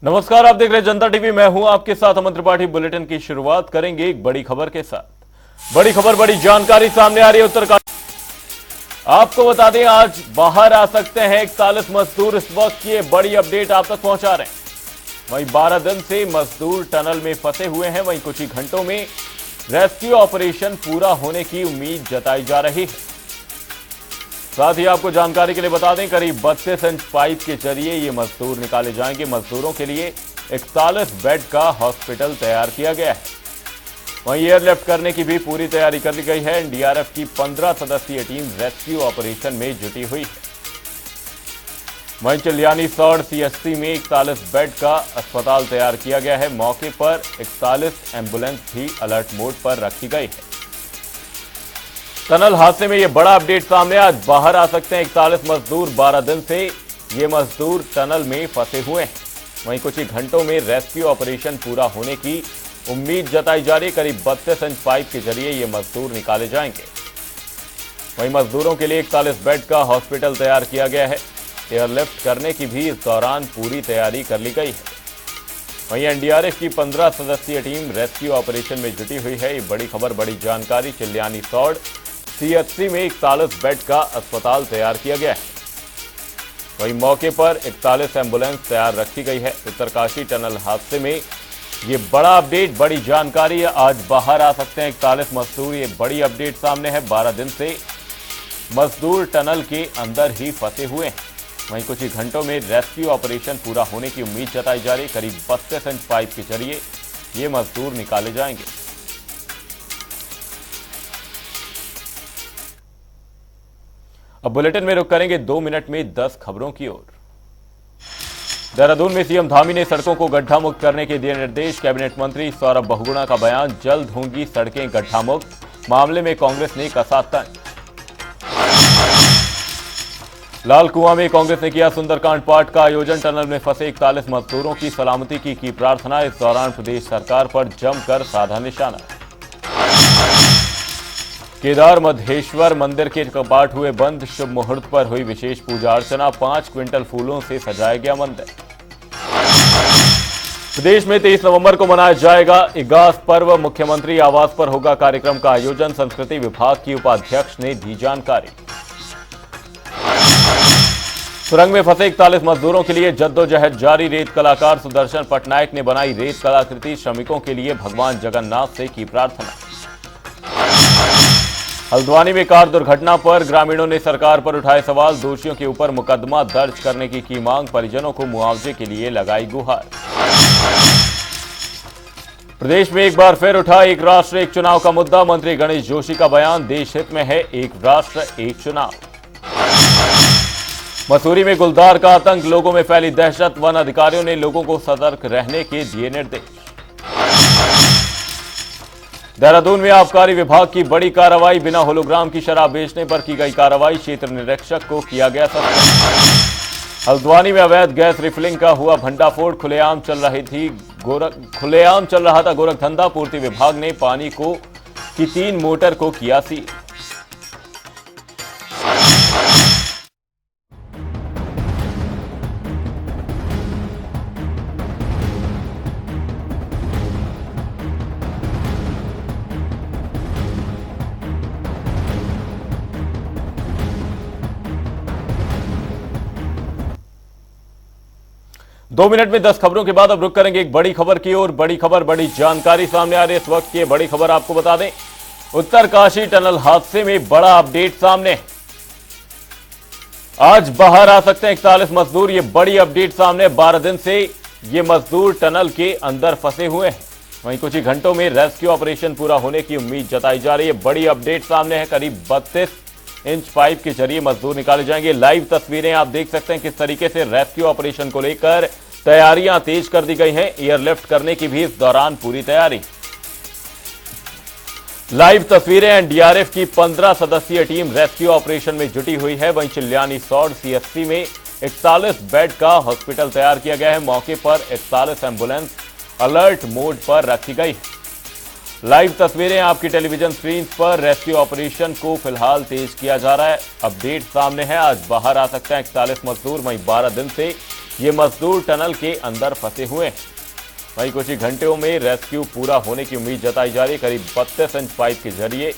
नमस्कार, आप देख रहे हैं जनता टीवी। मैं हूं आपके साथ अमन त्रिपाठी। बुलेटिन की शुरुआत करेंगे एक बड़ी खबर के साथ। बड़ी खबर, बड़ी जानकारी सामने आ रही है उत्तरकाशी। आपको बता दें, आज बाहर आ सकते हैं 41 मजदूर। इस वक्त ये बड़ी अपडेट आप तक पहुंचा रहे हैं। वहीं 12 दिन से मजदूर टनल में फंसे हुए हैं। वहीं कुछ ही घंटों में रेस्क्यू ऑपरेशन पूरा होने की उम्मीद जताई जा रही है। साथ ही आपको जानकारी के लिए बता दें, करीब 32 इंच पाइप के जरिए ये मजदूर निकाले जाएंगे। मजदूरों के लिए 41 बेड का हॉस्पिटल तैयार किया गया है। वहीं एयरलिफ्ट करने की भी पूरी तैयारी कर ली गई है। एनडीआरएफ की 15 सदस्यीय टीम रेस्क्यू ऑपरेशन में जुटी हुई है। वहीं चिलियानी सौड़ सीएचसी में 41 बेड का अस्पताल तैयार किया गया है। मौके पर 41 एम्बुलेंस भी अलर्ट मोड पर रखी गई है। टनल हादसे में यह बड़ा अपडेट सामने। आज बाहर आ सकते हैं 41 मजदूर। 12 दिन से ये मजदूर टनल में फंसे हुए हैं। वहीं कुछ ही घंटों में रेस्क्यू ऑपरेशन पूरा होने की उम्मीद जताई जा रही है। करीब 32 इंच पाइप के जरिए ये मजदूर निकाले जाएंगे। वहीं मजदूरों के लिए 41 बेड का हॉस्पिटल तैयार किया गया है। एयरलिफ्ट करने की भी इस दौरान पूरी तैयारी कर ली गई है। वहीं एनडीआरएफ की 15 सदस्यीय टीम रेस्क्यू ऑपरेशन में जुटी हुई है। ये बड़ी खबर, बड़ी जानकारी। चिलियानी सौड़ सीएचसी में 41 बेड का अस्पताल तैयार किया गया है। वहीं मौके पर 41 एम्बुलेंस तैयार रखी गई है। उत्तरकाशी टनल हादसे में ये बड़ा अपडेट, बड़ी जानकारी है। आज बाहर आ सकते हैं 41 मजदूर। ये बड़ी अपडेट सामने है। 12 दिन से मजदूर टनल के अंदर ही फंसे हुए हैं। वहीं कुछ ही घंटों में रेस्क्यू ऑपरेशन पूरा होने की उम्मीद जताई जा रही है। करीब 32 इंच पाइप के जरिए ये मजदूर निकाले जाएंगे। अब बुलेटिन में रुक करेंगे 2 मिनट में 10 खबरों की ओर। देहरादून में सीएम धामी ने सड़कों को गड्ढा मुक्त करने के दिए निर्देश। कैबिनेट मंत्री सौरभ बहुगुणा का बयान, जल्द होंगी सड़कें गड्ढा मुक्त। मामले में कांग्रेस ने कसा तंज। लाल कुआं में कांग्रेस ने किया सुंदरकांड पाठ का आयोजन। टनल में फंसे 41 मजदूरों की सलामती की प्रार्थना। इस दौरान प्रदेश सरकार पर जमकर साधा निशाना। केदार मधेश्वर मंदिर के कपाट हुए बंद। शुभ मुहूर्त पर हुई विशेष पूजा अर्चना। 5 क्विंटल फूलों से सजाया गया मंदिर। प्रदेश में 23 नवंबर को मनाया जाएगा इगास पर्व। मुख्यमंत्री आवास पर होगा कार्यक्रम का आयोजन। संस्कृति विभाग की उपाध्यक्ष ने दी जानकारी। सुरंग में फंसे 41 मजदूरों के लिए जद्दोजहद जारी। रेत कलाकार सुदर्शन पटनायक ने बनाई रेत कलाकृति। श्रमिकों के लिए भगवान जगन्नाथ से की प्रार्थना। हल्द्वानी में कार दुर्घटना पर ग्रामीणों ने सरकार पर उठाए सवाल। दोषियों के ऊपर मुकदमा दर्ज करने की मांग। परिजनों को मुआवजे के लिए लगाई गुहार। प्रदेश में एक बार फिर उठा एक राष्ट्र एक चुनाव का मुद्दा। मंत्री गणेश जोशी का बयान, देश हित में है एक राष्ट्र एक चुनाव। मसूरी में गुलदार का आतंक, लोगों में फैली दहशत। वन अधिकारियों ने लोगों को सतर्क रहने के दिए निर्देश। देहरादून में आबकारी विभाग की बड़ी कार्रवाई। बिना होलोग्राम की शराब बेचने पर की गई कार्रवाई। क्षेत्र निरीक्षक को किया गया सस्पेंड। हल्द्वानी में अवैध गैस रिफिलिंग का हुआ भंडाफोड़। खुलेआम चल रहा था गोरख धंधा। पूर्ति विभाग ने पानी की 3 मोटर को किया सील। दो मिनट में 10 खबरों के बाद अब रुक करेंगे एक बड़ी खबर की ओर। बड़ी खबर, बड़ी जानकारी सामने आ रही है इस वक्त की। बड़ी खबर आपको बता दें, उत्तरकाशी टनल हादसे में बड़ा अपडेट सामने। आज बाहर आ सकते हैं 41 मजदूर। ये बड़ी अपडेट सामने। 12 दिन से ये मजदूर टनल के अंदर फंसे हुए हैं। वहीं कुछ ही घंटों में रेस्क्यू ऑपरेशन पूरा होने की उम्मीद जताई जा रही है। बड़ी अपडेट सामने है। करीब 32 इंच पाइप के जरिए मजदूर निकाले जाएंगे। लाइव तस्वीरें आप देख सकते हैं किस तरीके से रेस्क्यू ऑपरेशन को लेकर तैयारियां तेज कर दी गई हैं। एयरलिफ्ट करने की भी इस दौरान पूरी तैयारी। लाइव तस्वीरें। एनडीआरएफ की 15 सदस्यीय टीम रेस्क्यू ऑपरेशन में जुटी हुई है। वहीं चिलियानी सौड़ सीएचसी में 41 बेड का हॉस्पिटल तैयार किया गया है। मौके पर 41 एम्बुलेंस अलर्ट मोड पर रखी गई है। लाइव तस्वीरें आपकी टेलीविजन स्क्रीन पर। रेस्क्यू ऑपरेशन को फिलहाल तेज किया जा रहा है। अपडेट सामने है, आज बाहर आ सकते हैं 41 मजदूर। वहीं 12 दिन से ये मजदूर टनल के अंदर फंसे हुए हैं। वहीं कुछ ही घंटों में रेस्क्यू पूरा होने की उम्मीद जताई जा रही है। करीब 32 इंच पाइप के जरिए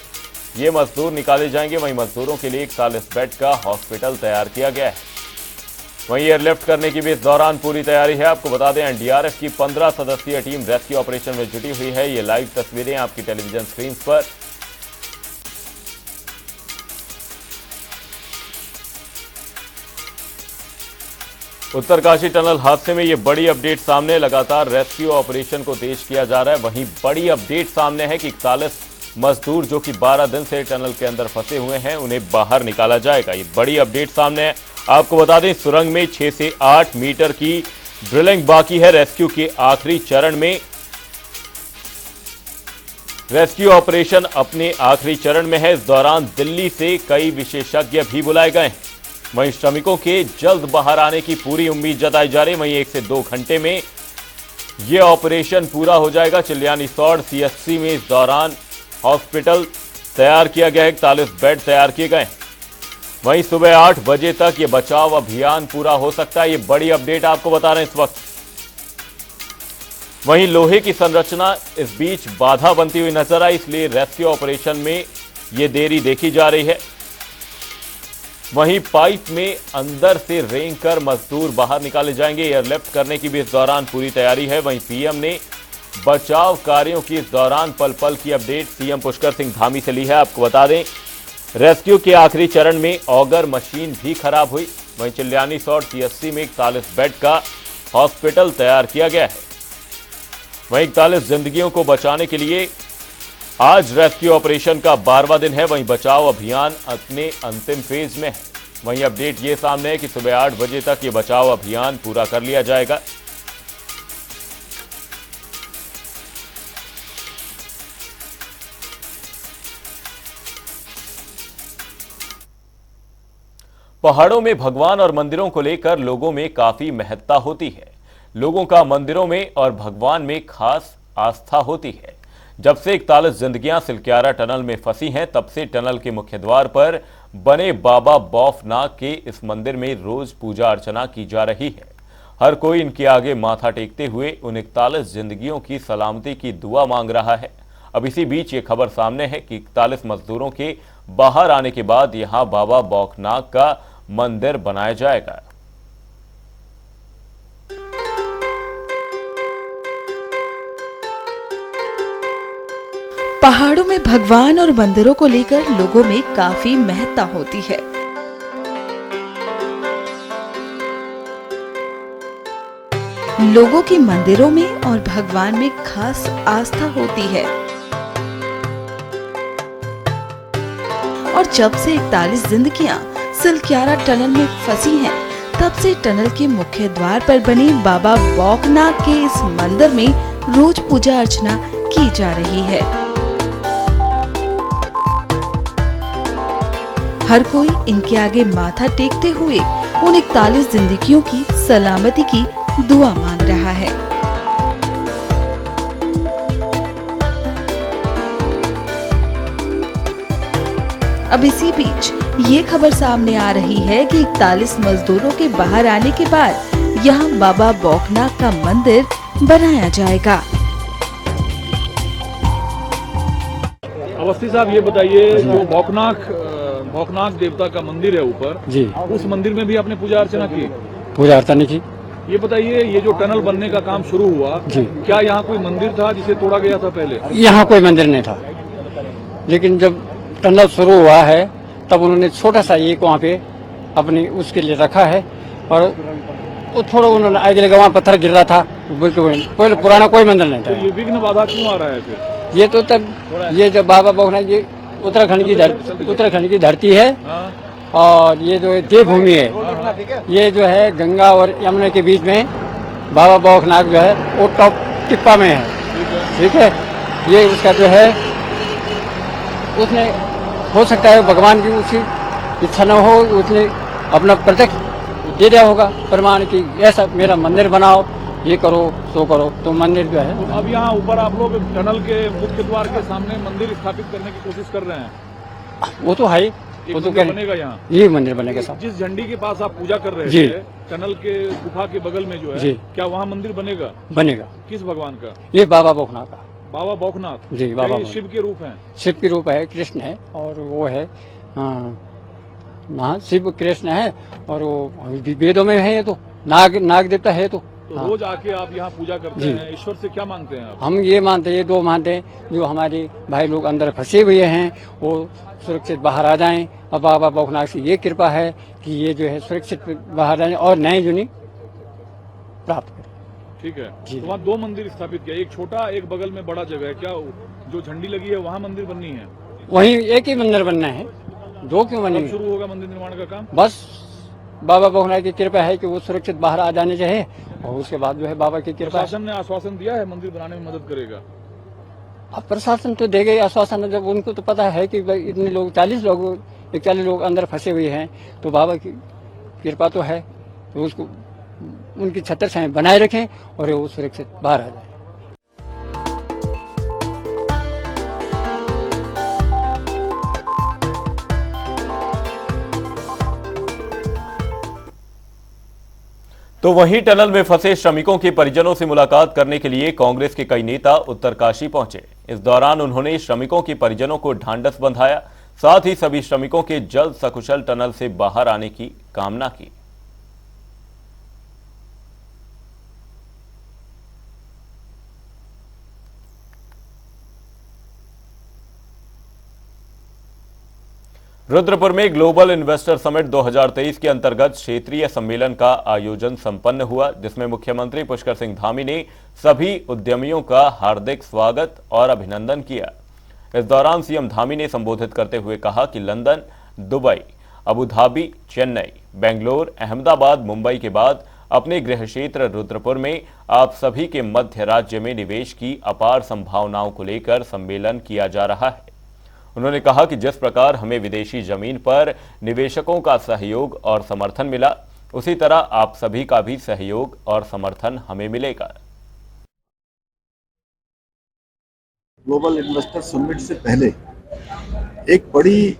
ये मजदूर निकाले जाएंगे। वहीं मजदूरों के लिए 41 बेड का हॉस्पिटल तैयार किया गया है। वहीं एयरलिफ्ट करने की भी इस दौरान पूरी तैयारी है। आपको बता दें, एनडीआरएफ की 15 सदस्यीय टीम रेस्क्यू ऑपरेशन में जुटी हुई है। ये लाइव तस्वीरें आपकी टेलीविजन स्क्रीन पर। उत्तरकाशी टनल हादसे में ये बड़ी अपडेट सामने। लगातार रेस्क्यू ऑपरेशन को तेज किया जा रहा है। वहीं बड़ी अपडेट सामने है कि 41 मजदूर जो कि 12 दिन से टनल के अंदर फंसे हुए हैं, उन्हें बाहर निकाला जाएगा। ये बड़ी अपडेट सामने है। आपको बता दें, सुरंग में 6 से 8 मीटर की ड्रिलिंग बाकी है। रेस्क्यू के आखिरी चरण में रेस्क्यू ऑपरेशन अपने आखिरी चरण में है। इस दौरान दिल्ली से कई विशेषज्ञ भी बुलाए गए हैं। वहीं श्रमिकों के जल्द बाहर आने की पूरी उम्मीद जताई जा रही है। वहीं 1 से 2 घंटे में यह ऑपरेशन पूरा हो जाएगा। चिल्यानीसौड़ सीएचसी में इस दौरान हॉस्पिटल तैयार किया गया है। 41 बेड तैयार किए गए। वहीं सुबह 8 बजे तक यह बचाव अभियान पूरा हो सकता है। ये बड़ी अपडेट आपको बता रहे हैं इस वक्त। वहीं लोहे की संरचना इस बीच बाधा बनती हुई नजर आई, इसलिए रेस्क्यू ऑपरेशन में यह देरी देखी जा रही है। वहीं पाइप में अंदर से रेंग कर मजदूर बाहर निकाले जाएंगे। एयरलिफ्ट करने की भी इस दौरान पूरी तैयारी है। वहीं पीएम ने बचाव कार्यों की इस दौरान पल पल की अपडेट सीएम पुष्कर सिंह धामी से ली है। आपको बता दें, रेस्क्यू के आखिरी चरण में ऑगर मशीन भी खराब हुई। वहीं चिल्यानीसौड़ सीएचसी में 41 बेड का हॉस्पिटल तैयार किया गया है। वहीं 41 जिंदगियों को बचाने के लिए आज रेस्क्यू ऑपरेशन का 12वां दिन है। वहीं बचाव अभियान अपने अंतिम फेज में है। वहीं अपडेट ये सामने है कि सुबह 8 बजे तक ये बचाव अभियान पूरा कर लिया जाएगा। पहाड़ों में भगवान और मंदिरों को लेकर लोगों में काफी महत्ता होती है। लोगों का मंदिरों में और भगवान में खास आस्था होती है। जब से 41 जिंदगियां सिलक्यारा टनल में फंसी हैं, तब से टनल के मुख्य द्वार पर बने बाबा बौफनाग के इस मंदिर में रोज पूजा अर्चना की जा रही है। हर कोई इनके आगे माथा टेकते हुए उन 41 जिंदगियों की सलामती की दुआ मांग रहा है। अब इसी बीच ये खबर सामने है कि 41 मजदूरों के बाहर आने के बाद यहां बाबा बौफनाग का मंदिर बनाया जाएगा। पहाड़ों में भगवान और मंदिरों को लेकर लोगों में काफी महत्ता होती है। लोगों की मंदिरों में और भगवान में खास आस्था होती है। और जब से 41 जिंदगियां सिलक्यारा टनल में फंसी हैं, तब से टनल के मुख्य द्वार पर बने बाबा बौफनाग के इस मंदिर में रोज पूजा अर्चना की जा रही है। हर कोई इनके आगे माथा टेकते हुए उन 41 जिंदगियों की सलामती की दुआ मांग रहा है। अब इसी बीच ये खबर सामने आ रही है कि 41 मजदूरों के बाहर आने के बाद यहाँ बाबा बौफनाग का मंदिर बनाया जाएगा। अवस्थी साहब, ये बताइए, जो बौफनाग देवता का मंदिर है ऊपर जी, उस मंदिर में भी आपने पूजा अर्चना की? पूजा अर्चना की। ये बताइए, ये जो टनल बनने का काम शुरू हुआ जी, क्या यहाँ कोई मंदिर था जिसे तोड़ा गया था पहले? यहाँ कोई मंदिर नहीं था, लेकिन जब टनल शुरू हुआ है तब उन्होंने छोटा सा एक वहाँ पे अपनी उसके लिए रखा है। और वो थोड़ा उन्होंने आगे लगा, वहाँ पत्थर गिर रहा था, कोई पुराना कोई मंदिर नहीं तो था। ये विघ्न बाधा क्यों आ रहा है फिर? ये तो तब ये जो बाबा बौफनाग, ये उत्तराखंड की धरती है। हाँ? और ये जो देवभूमि है, ये जो है गंगा और यमुना के बीच में बाबा बौफनाग जो है वो टॉप टिप्पा में है। ठीक है, ये उसका जो है उसने हो सकता है भगवान की उसकी इच्छा न हो, उसने अपना प्रत्यक्ष दे दिया होगा प्रमाण की ऐसा मेरा मंदिर बनाओ, ये करो सो करो, तो मंदिर जो है। अब यहाँ ऊपर आप लोग टनल के मुख्य द्वार के सामने मंदिर स्थापित करने की कोशिश कर रहे हैं? वो तो है ही, एक वो तो मंदिर कह बनेगा यहाँ। ये मंदिर बनेगा सब। जिस झंडी के पास आप पूजा कर रहे जी। थे, टनल के गुफा के बगल में जो है, जी। क्या वहाँ मंदिर बनेगा? बनेगा। किस भगवान का? ये बाबा भोकनाथ का। बाबा भोकनाथ। जी, बाबा क्या ये भोकनाथ। शिव के रूप हैं? शिव की रूप है, कृष्ण है, और वो है शिव कृष्ण है, और वो वेदों में है, ये तो नाग देवता है तो। तो रोज आके आप यहाँ पूजा करते हैं, ईश्वर से क्या मांगते हैं आप? हम ये मानते हैं, ये दो मानते हैं, जो हमारे भाई लोग अंदर फंसे हुए हैं वो सुरक्षित बाहर आ जाएं, और बाबा भोकनाथ की ये कृपा है कि ये जो है सुरक्षित बाहर आ जाएं और नए जुनी प्राप्त करें। ठीक है। जी। तो वहाँ दो मंदिर स्थापित किया, एक छोटा, एक बगल में बड़ा जगह है। क्या जो झंडी लगी है वहाँ मंदिर बननी है? वहीं एक ही मंदिर बनना है, दो क्यों कब बनेंगे? शुरू होगा मंदिर निर्माण का काम? बस बाबा भोकनाथ की कृपा है कि वो सुरक्षित बाहर आ जाने चाहिए, और उसके बाद जो है बाबा की कृपा है। प्रशासन ने आश्वासन दिया है मंदिर बनाने में मदद करेगा? अब प्रशासन तो देगा ही आश्वासन, जब उनको तो पता है कि भाई इतने लोग 40 लोग अंदर फंसे हुए हैं, तो बाबा की कृपा तो है, तो उसको उनकी छत्र छाया बनाए रखें और वो सुरक्षित बाहर आ जाए। तो वहीं टनल में फंसे श्रमिकों के परिजनों से मुलाकात करने के लिए कांग्रेस के कई नेता उत्तरकाशी पहुंचे। इस दौरान उन्होंने श्रमिकों के परिजनों को ढांढस बंधाया, साथ ही सभी श्रमिकों के जल्द सकुशल टनल से बाहर आने की कामना की। रुद्रपुर में ग्लोबल इन्वेस्टर समिट 2023 के अंतर्गत क्षेत्रीय सम्मेलन का आयोजन संपन्न हुआ, जिसमें मुख्यमंत्री पुष्कर सिंह धामी ने सभी उद्यमियों का हार्दिक स्वागत और अभिनंदन किया। इस दौरान सीएम धामी ने संबोधित करते हुए कहा कि London, Dubai, Abu Dhabi, Chennai, Bangalore, Ahmedabad, Mumbai के बाद अपने गृह क्षेत्र रुद्रपुर में आप सभी के मध्य राज्य में निवेश की अपार संभावनाओं को लेकर सम्मेलन किया जा रहा है। उन्होंने कहा कि जिस प्रकार हमें विदेशी जमीन पर निवेशकों का सहयोग और समर्थन मिला, उसी तरह आप सभी का भी सहयोग और समर्थन हमें मिलेगा। ग्लोबल इन्वेस्टर समिट से पहले एक बड़ी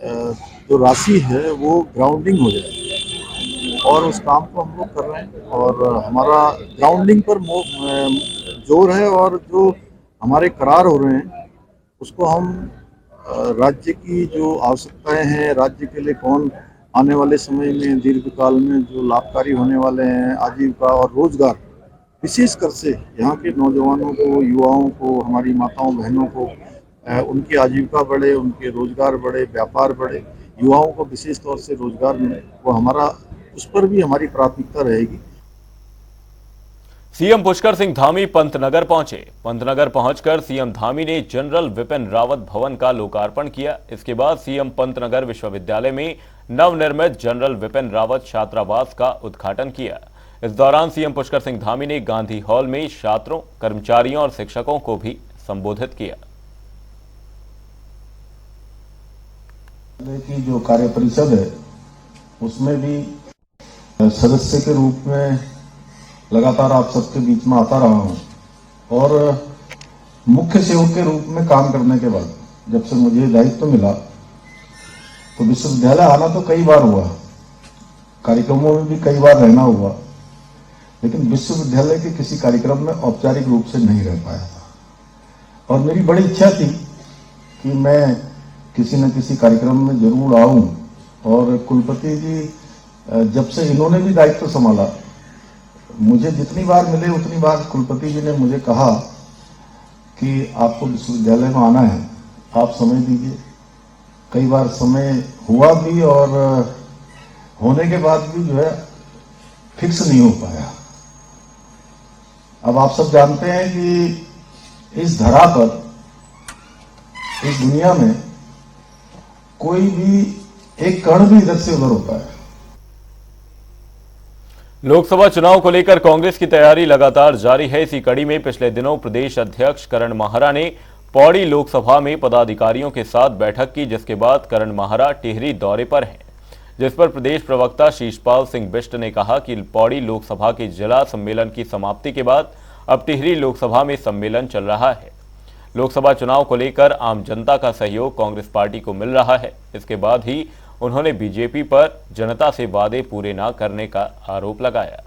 जो राशि है वो ग्राउंडिंग हो जाए, और उस काम को हम लोग कर रहे हैं, और हमारा ग्राउंडिंग पर जोर है, और जो हमारे करार हो रहे हैं उसको हम राज्य की जो आवश्यकताएं हैं, राज्य के लिए कौन आने वाले समय में दीर्घकाल में जो लाभकारी होने वाले हैं, आजीविका और रोजगार, विशेषकर से यहाँ के नौजवानों को, युवाओं को, हमारी माताओं बहनों को उनकी आजीविका बढ़े, उनके रोजगार बढ़े, व्यापार बढ़े, युवाओं को विशेष तौर से रोजगार मिले, वो हमारा, उस पर भी हमारी प्राथमिकता रहेगी। सीएम पुष्कर सिंह धामी पंतनगर पहुंचे। पंतनगर पहुंचकर सीएम धामी ने जनरल विपिन रावत भवन का लोकार्पण किया। इसके बाद सीएम पंतनगर विश्वविद्यालय में नवनिर्मित जनरल विपिन रावत छात्रावास का उद्घाटन किया। इस दौरान सीएम पुष्कर सिंह धामी ने गांधी हॉल में छात्रों, कर्मचारियों और शिक्षकों को भी संबोधित किया। की जो कार्य परिषद है उसमें भी सदस्य के रूप में लगातार आप सबके बीच में आता रहा हूं, और मुख्य सेवक के रूप में काम करने के बाद जब से मुझे दायित्व मिला तो विश्वविद्यालय आना तो कई बार हुआ, कार्यक्रमों में भी कई बार रहना हुआ, लेकिन विश्वविद्यालय के किसी कार्यक्रम में औपचारिक रूप से नहीं रह पाया था। और मेरी बड़ी इच्छा थी कि मैं किसी न किसी कार्यक्रम में जरूर आऊं, और कुलपति जी जब से इन्होंने भी दायित्व संभाला, मुझे जितनी बार मिले उतनी बार कुलपति जी ने मुझे कहा कि आपको विश्वविद्यालय में आना है, आप समय दीजिए। कई बार समय हुआ भी, और होने के बाद भी जो है फिक्स नहीं हो पाया। अब आप सब जानते हैं कि इस धरा पर, इस दुनिया में कोई भी एक कण भी इधर से उधर होता है। लोकसभा चुनाव को लेकर कांग्रेस की तैयारी लगातार जारी है। इसी कड़ी में पिछले दिनों प्रदेश अध्यक्ष करण माहरा ने पौड़ी लोकसभा में पदाधिकारियों के साथ बैठक की, जिसके बाद करण माहरा टिहरी दौरे पर हैं, जिस पर प्रदेश प्रवक्ता शीशपाल सिंह बिष्ट ने कहा कि पौड़ी लोकसभा के जिला सम्मेलन की समाप्ति के बाद अब टिहरी लोकसभा में सम्मेलन चल रहा है। लोकसभा चुनाव को लेकर आम जनता का सहयोग कांग्रेस पार्टी को मिल रहा है। इसके बाद ही उन्होंने बीजेपी पर जनता से वादे पूरे न करने का आरोप लगाया।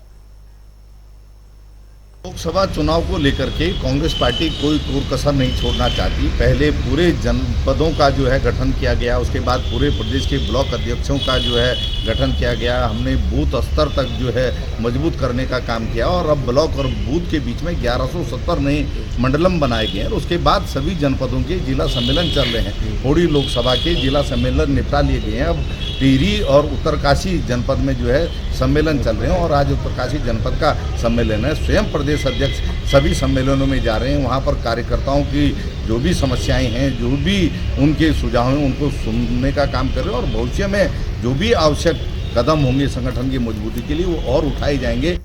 लोकसभा चुनाव को लेकर के कांग्रेस पार्टी कोई कोर कसर नहीं छोड़ना चाहती। पहले पूरे जनपदों का जो है गठन किया गया, उसके बाद पूरे प्रदेश के ब्लॉक अध्यक्षों का जो है गठन किया गया। हमने बूथ स्तर तक जो है मजबूत करने का काम किया और अब ब्लॉक और बूथ के बीच में 1170 नए मंडलम बनाए गए हैं। और उसके बाद सभी जनपदों के जिला सम्मेलन चल रहे हैं। होड़ी लोकसभा के जिला सम्मेलन निपटा लिए गए हैं। अब टिहरी और उत्तरकाशी जनपद में जो है सम्मेलन चल रहे हैं और आज उत्तरकाशी जनपद का सम्मेलन है। स्वयं प्रदेश अध्यक्ष सभी सम्मेलनों में जा रहे हैं। वहाँ पर कार्यकर्ताओं की जो भी समस्याएं हैं, जो भी उनके सुझाव हैं, उनको सुनने का काम कर रहे हैं और भविष्य में जो भी आवश्यक कदम होंगे संगठन की मजबूती के लिए वो और उठाए जाएंगे।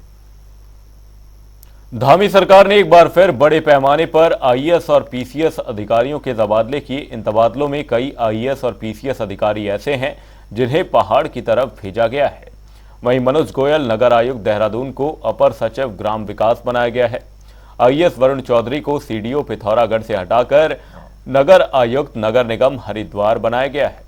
धामी सरकार ने एक बार फिर बड़े पैमाने पर आईएएस और पीसीएस अधिकारियों के तबादले किए। इन तबादलों में कई आईएएस और पीसीएस अधिकारी ऐसे हैं जिन्हें पहाड़ की तरफ भेजा गया है। वहीं मनोज गोयल नगर आयुक्त देहरादून को अपर सचिव ग्राम विकास बनाया गया है। आईएएस वरुण चौधरी को सीडीओ पिथौरागढ़ से हटाकर नगर आयुक्त नगर निगम हरिद्वार बनाया गया है।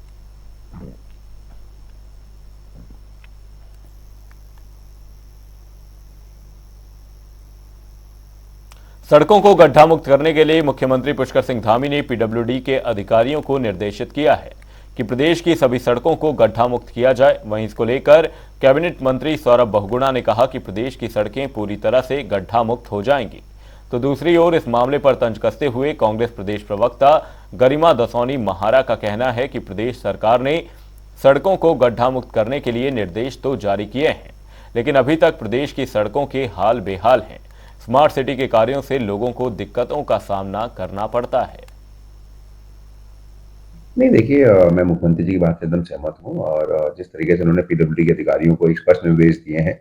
सड़कों को गड्ढा मुक्त करने के लिए मुख्यमंत्री पुष्कर सिंह धामी ने पीडब्ल्यूडी के अधिकारियों को निर्देशित किया है कि प्रदेश की सभी सड़कों को गड्ढा मुक्त किया जाए। वहीं इसको लेकर कैबिनेट मंत्री सौरभ बहुगुणा ने कहा कि प्रदेश की सड़कें पूरी तरह से गड्ढा मुक्त हो जाएंगी। तो दूसरी ओर इस मामले पर तंज कसते हुए कांग्रेस प्रदेश प्रवक्ता गरिमा दसौनी महारा का कहना है कि प्रदेश सरकार ने सड़कों को गड्ढा मुक्त करने के लिए निर्देश तो जारी किए हैं, लेकिन अभी तक प्रदेश की सड़कों के हाल बेहाल हैं। स्मार्ट सिटी के कार्यों से लोगों को दिक्कतों का सामना करना पड़ता है। नहीं, देखिए, मैं मुख्यमंत्री जी की बात से एकदम सहमत हूँ और जिस तरीके से उन्होंने पीडब्ल्यूडी के अधिकारियों को एक स्पष्ट निर्देश दिए हैं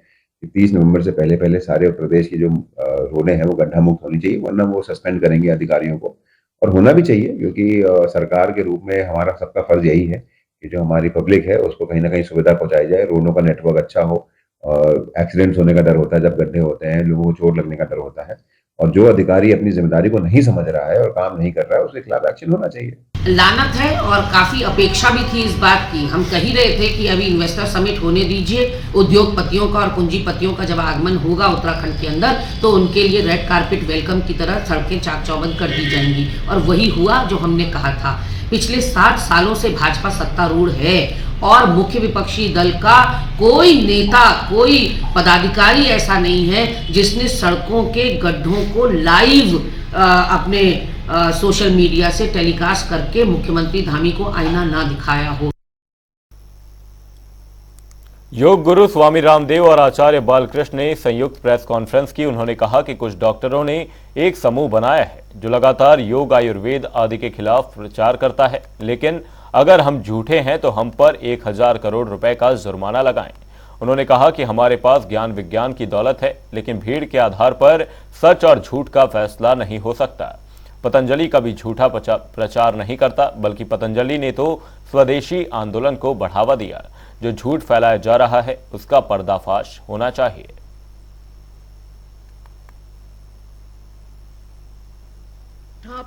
कि 30 नवंबर से पहले सारे उत्तर प्रदेश की जो रोडें हैं वो गड्ढा मुक्त होनी चाहिए, वरना वो सस्पेंड करेंगे अधिकारियों को। और होना भी चाहिए, क्योंकि सरकार के रूप में हमारा सबका फर्ज यही है कि जो हमारी पब्लिक है उसको कहीं ना कहीं सुविधा पहुंचाई जाए, रोडों का नेटवर्क अच्छा हो। एक्सीडेंट्स होने का डर होता है जब गड्ढे होते हैं, लोगों को चोट लगने का डर होता है, और जो अधिकारी अपनी जिम्मेदारी को नहीं समझ रहा है और काम नहीं कर रहा है उसके खिलाफ एक्शन होना चाहिए। लानत है और काफी अपेक्षा भी थी इस बात की। हम कह ही रहे थे कि अभी इन्वेस्टर समिट होने दीजिए, उद्योगपतियों का और पूंजीपतियों का जब आगमन होगा उत्तराखंड के अंदर तो उनके लिए रेड कारपेट वेलकम की तरह सड़कें चाक चौबंद कर दी जाएंगी। और वही हुआ जो हमने कहा था। पिछले 60 सालों से भाजपा सत्तारूढ़ है और मुख्य विपक्षी दल का कोई नेता, कोई पदाधिकारी ऐसा नहीं है जिसने सड़कों के गड्ढों को लाइव अपने सोशल मीडिया से टेलीकास्ट करके मुख्यमंत्री धामी को आईना ना दिखाया हो। योग गुरु स्वामी रामदेव और आचार्य बालकृष्ण ने संयुक्त प्रेस कॉन्फ्रेंस की। उन्होंने कहा कि कुछ डॉक्टरों ने एक समूह बनाया है जो लगातार योग, आयुर्वेद आदि के खिलाफ प्रचार करता है, लेकिन अगर हम झूठे हैं तो हम पर 1000 करोड़ रुपए का जुर्माना लगाएं। उन्होंने कहा कि हमारे पास ज्ञान विज्ञान की दौलत है, लेकिन भीड़ के आधार पर सच और झूठ का फैसला नहीं हो सकता। पतंजलि कभी झूठा प्रचार नहीं करता, बल्कि पतंजलि ने तो स्वदेशी आंदोलन को बढ़ावा दिया। जो झूठ फैलाया जा रहा है उसका पर्दाफाश होना चाहिए।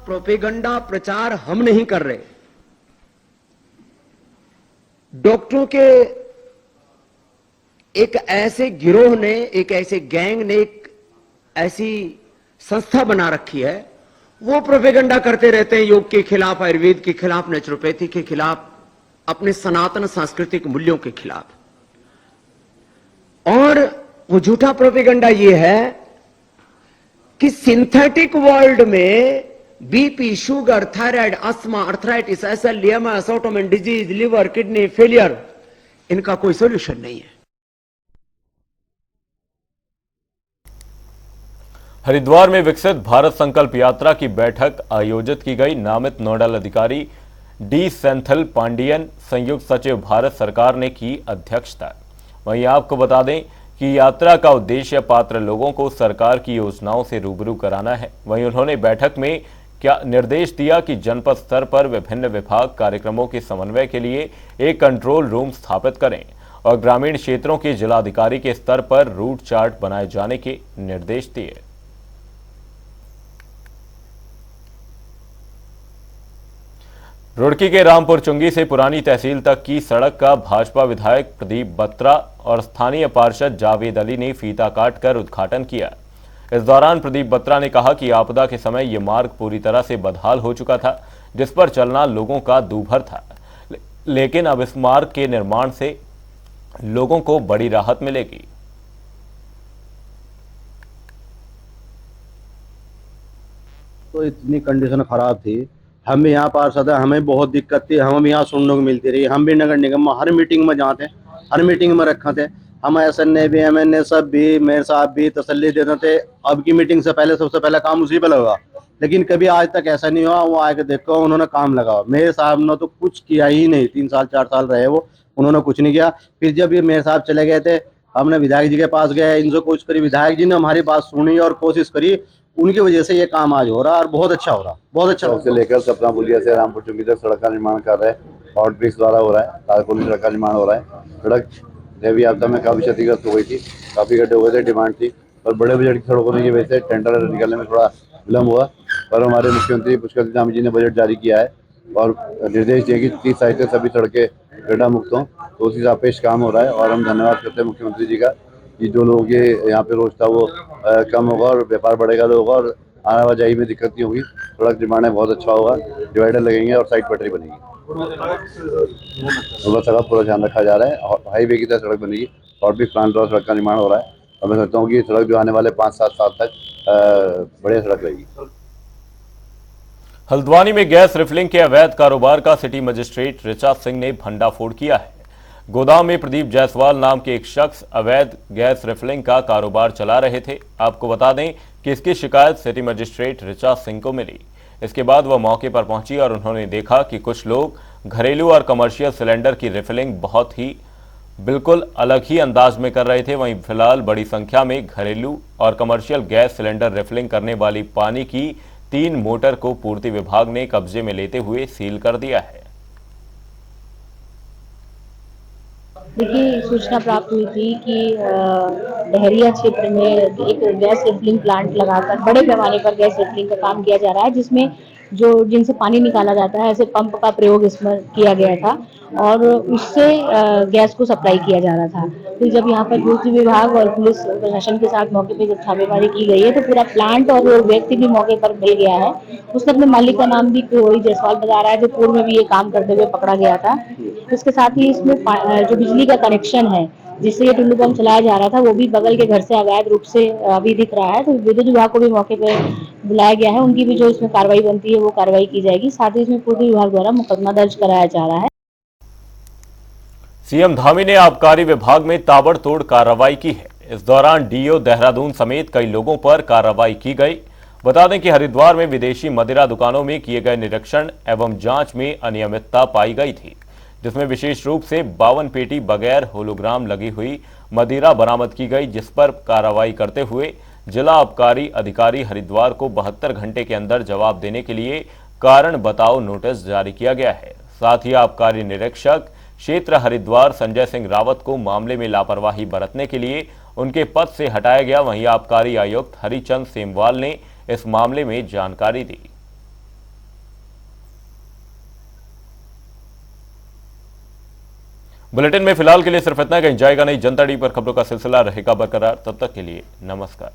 प्रोपेगंडा प्रचार हम नहीं कर रहे। डॉक्टरों के एक ऐसे गिरोह ने, एक ऐसे गैंग ने, एक ऐसी संस्था बना रखी है, वो प्रोपेगंडा करते रहते हैं योग के खिलाफ, आयुर्वेद के खिलाफ, नेचुरोपैथी के खिलाफ, अपने सनातन सांस्कृतिक मूल्यों के खिलाफ। और वो झूठा प्रोपेगंडा ये है कि सिंथेटिक वर्ल्ड में BP, sugar, thyroid, asthma, arthritis, SLE MS, autoimmune disease, liver, kidney failure, इनका कोई सॉल्यूशन नहीं है। हरिद्वार में विकसित भारत संकल्प यात्रा की बैठक आयोजित की गई। नामित नोडल अधिकारी डी सेंथल पांडियन, संयुक्त सचिव भारत सरकार ने की अध्यक्षता। वहीं आपको बता दें कि यात्रा का उद्देश्य पात्र लोगों को सरकार की योजनाओं से रूबरू कराना है। वहीं उन्होंने बैठक में क्या निर्देश दिया कि जनपद स्तर पर विभिन्न विभाग कार्यक्रमों के समन्वय के लिए एक कंट्रोल रूम स्थापित करें और ग्रामीण क्षेत्रों के जिलाधिकारी के स्तर पर रूट चार्ट बनाए जाने के निर्देश दिए। रुड़की के रामपुर चुंगी से पुरानी तहसील तक की सड़क का भाजपा विधायक प्रदीप बत्रा और स्थानीय पार्षद जावेद अली ने फीता काटकर उद्घाटन किया। इस दौरान प्रदीप बत्रा ने कहा कि आपदा के समय यह मार्ग पूरी तरह से बदहाल हो चुका था, जिस पर चलना लोगों का दूभर था, लेकिन अब इस मार्ग के निर्माण से लोगों को बड़ी राहत मिलेगी। तो इतनी कंडीशन खराब थी, हम भी यहाँ पार्षद है, हमें बहुत दिक्कत थी, हम भी यहाँ सुनने को मिलती रही। हम भी नगर निगम में हर मीटिंग में जाते, हर मीटिंग में रखे थे, हम SNA भी MNA सब भी मेयर साहब भी तसल्ली देते थे। अब की मीटिंग से पहले सबसे पहले काम उसी पे लगा, लेकिन कभी आज तक ऐसा नहीं हुआ। वो आके देखो उन्होंने काम लगाओ, मेयर साहब ने तो कुछ किया ही नहीं। 3 साल 4 साल रहे वो, उन्होंने कुछ नहीं किया। फिर जब ये मेयर साहब चले गए थे, हमने विधायक जी के पास गए, इनसे कोशिश करी, विधायक जी ने हमारी बात सुनी और कोशिश करी, उनकी वजह से ये काम आज हो रहा है और बहुत अच्छा हो रहा है, बहुत अच्छा। से लेकर सपना पुलिया से रामपुर चुंगी तक सड़क का निर्माण कर रहे हैं, हॉट ब्रिक्स द्वारा हो रहा है, तारकोली सड़क का निर्माण हो रहा है। सड़क देवी आपदा में काफी क्षतिग्रस्त हो गई थी, काफी गड्ढे हो गए थे, डिमांड थी, और बड़े बजट की सड़क होने की वजह से टेंडर निकलने में थोड़ा विलम्ब हुआ। पर हमारे मुख्यमंत्री पुष्कर धामी जी ने बजट जारी किया है और निर्देश दिए कि 30 तारीख तक सभी सड़कें गड्ढा मुक्त हों, तो उसी सापेक्ष काम हो रहा है। और हम धन्यवाद करते हैं मुख्यमंत्री जी का कि जो लोगों के यहाँ पे रोज था वो कम होगा और व्यापार बढ़ेगा लोगों और आवाजाही में दिक्कत नहीं होगी। सड़क निर्माण है बहुत अच्छा होगा, डिवाइडर लगेंगे और साइड पटरी बनेगी। सड़क पूरा ध्यान रखा जा रहा है, हाईवे की तरह सड़क बनेगी और भी प्लान द्वारा सड़क का निर्माण हो रहा है। और मैं सोचता हूँ कि सड़क जो आने वाले 5-7 साल तक बढ़िया सड़क रहेगी। हल्द्वानी में गैस रिफिलिंग के अवैध कारोबार का सिटी मजिस्ट्रेट ऋचा सिंह ने भंडाफोड़ किया है। गोदाम में प्रदीप जायसवाल नाम के एक शख्स अवैध गैस रिफिलिंग का कारोबार चला रहे थे। आपको बता दें कि इसकी शिकायत सिटी मजिस्ट्रेट ऋचा सिंह को मिली। इसके बाद वह मौके पर पहुंची और उन्होंने देखा कि कुछ लोग घरेलू और कमर्शियल सिलेंडर की रिफिलिंग बहुत ही बिल्कुल अलग ही अंदाज में कर रहे थे। वहीं फिलहाल बड़ी संख्या में घरेलू और कमर्शियल गैस सिलेंडर रिफिलिंग करने वाली पानी की 3 मोटर को पूर्ति विभाग ने कब्जे में लेते हुए सील कर दिया है। देखिए, सूचना प्राप्त हुई थी कि डहरिया क्षेत्र में एक गैस रिफिलिंग प्लांट लगाकर बड़े पैमाने पर गैस रिफिलिंग का काम किया जा रहा है, जिसमें जिनसे पानी निकाला जाता है ऐसे पंप का प्रयोग इसमें किया गया था और उससे गैस को सप्लाई किया जा रहा था। फिर जब यहाँ पर पूर्ति विभाग और पुलिस प्रशासन के साथ मौके पे जब छापेमारी की गई है तो पूरा प्लांट और व्यक्ति भी मौके पर मिल गया है। उसने अपने मालिक का नाम भी कोई जायसवाल बता रहा है, जो पूर्व में भी ये काम करते हुए पकड़ा गया था। इसके साथ ही इसमें जो बिजली का कनेक्शन है जिससे ये टुल्लू पंप चलाया जा रहा था, वो भी बगल के घर से अवैध रूप से अभी दिख रहा है। तो विद्युत विभाग को भी मौके पे बुलाया गया है, उनकी भी जो इसमें कार्रवाई बनती है वो कार्रवाई की जाएगी। साथ ही इसमें पूर्ति विभाग द्वारा मुकदमा दर्ज कराया जा रहा है। सीएम धामी ने आबकारी विभाग में ताबड़तोड़ कार्रवाई की है। इस दौरान डीओ देहरादून समेत कई लोगों पर कार्रवाई की गई। बता दें कि हरिद्वार में विदेशी मदिरा दुकानों में किए गए निरीक्षण एवं जांच में अनियमितता पाई गई थी, जिसमें विशेष रूप से 52 पेटी बगैर होलोग्राम लगी हुई मदिरा बरामद की गई, जिस पर कार्रवाई करते हुए जिला आबकारी अधिकारी हरिद्वार को 72 घंटे के अंदर जवाब देने के लिए कारण बताओ नोटिस जारी किया गया है। साथ ही आबकारी निरीक्षक क्षेत्र हरिद्वार संजय सिंह रावत को मामले में लापरवाही बरतने के लिए उनके पद से हटाया गया। वहीं आबकारी आयुक्त हरिचंद सेमवाल ने इस मामले में जानकारी दी। बुलेटिन में फिलहाल के लिए सिर्फ इतना। कहीं जाएगा नहीं, जनता डी पर खबरों का सिलसिला रहेगा बरकरार। तब तक के लिए नमस्कार।